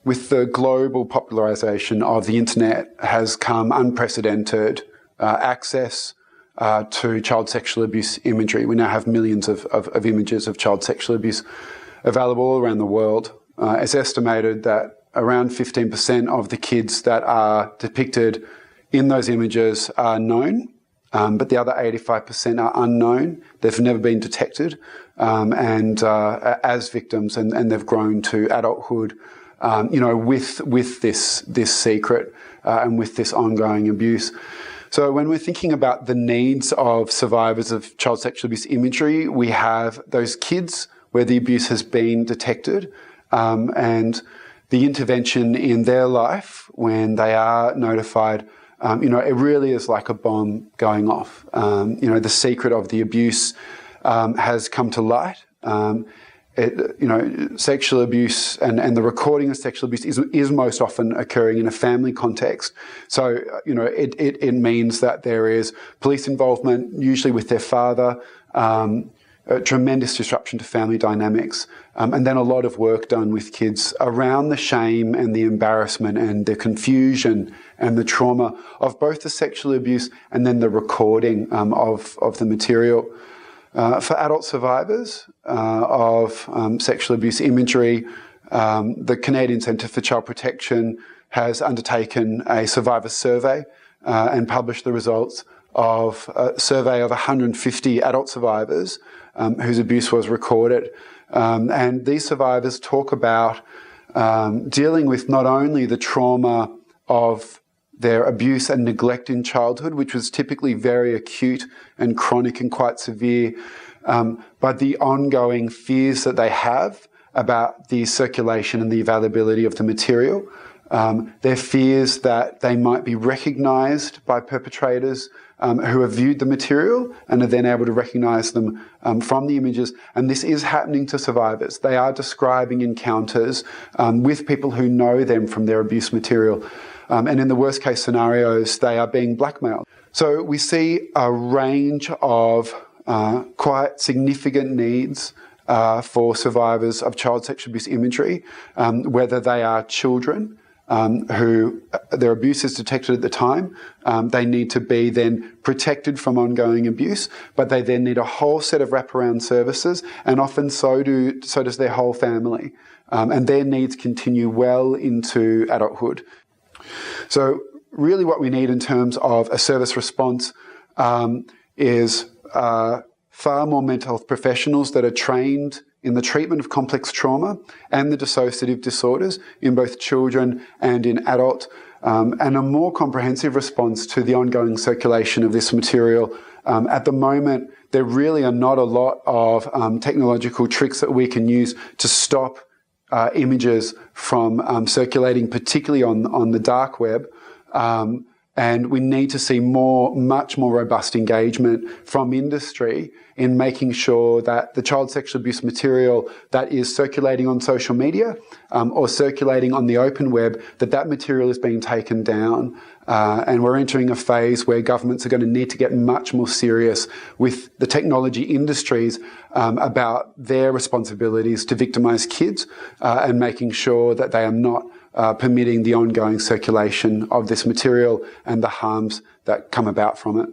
with the global popularisation of the internet has come unprecedented access to child sexual abuse imagery. We now have millions of images of child sexual abuse available all around the world. It's estimated that around 15% of the kids that are depicted in those images are known, but the other 85% are unknown. They've never been detected as victims, and they've grown to adulthood, with this secret and with this ongoing abuse. So when we're thinking about the needs of survivors of child sexual abuse imagery, we have those kids where the abuse has been detected, and the intervention in their life when they are notified. It really is like a bomb going off. The secret of the abuse has come to light. Sexual abuse and the recording of sexual abuse is most often occurring in a family context. So, it means that there is police involvement, usually with their father, a tremendous disruption to family dynamics, and then a lot of work done with kids around the shame and the embarrassment and the confusion and the trauma of both the sexual abuse and then the recording of the material. For adult survivors of sexual abuse imagery, the Canadian Centre for Child Protection has undertaken a survivor survey and published the results of a survey of 150 adult survivors whose abuse was recorded. And these survivors talk about dealing with not only the trauma of their abuse and neglect in childhood, which was typically very acute and chronic and quite severe, but the ongoing fears that they have about the circulation and the availability of the material. Their fears that they might be recognised by perpetrators who have viewed the material and are then able to recognise them from the images. And this is happening to survivors. They are describing encounters with people who know them from their abuse material. And in the worst case scenarios, they are being blackmailed. So we see a range of quite significant needs for survivors of child sexual abuse imagery, whether they are children who their abuse is detected at the time. They need to be then protected from ongoing abuse, but they then need a whole set of wraparound services, and often so does their whole family. And their needs continue well into adulthood. So really what we need in terms of a service response is far more mental health professionals that are trained in the treatment of complex trauma and the dissociative disorders in both children and in adult, and a more comprehensive response to the ongoing circulation of this material. At the moment, there really are not a lot of technological tricks that we can use to stop images from circulating, particularly on the dark web. And we need to see much more robust engagement from industry in making sure that the child sexual abuse material that is circulating on social media or circulating on the open web, that material is being taken down. And we're entering a phase where governments are going to need to get much more serious with the technology industries about their responsibilities to victimise kids and making sure that they are not permitting the ongoing circulation of this material and the harms that come about from it.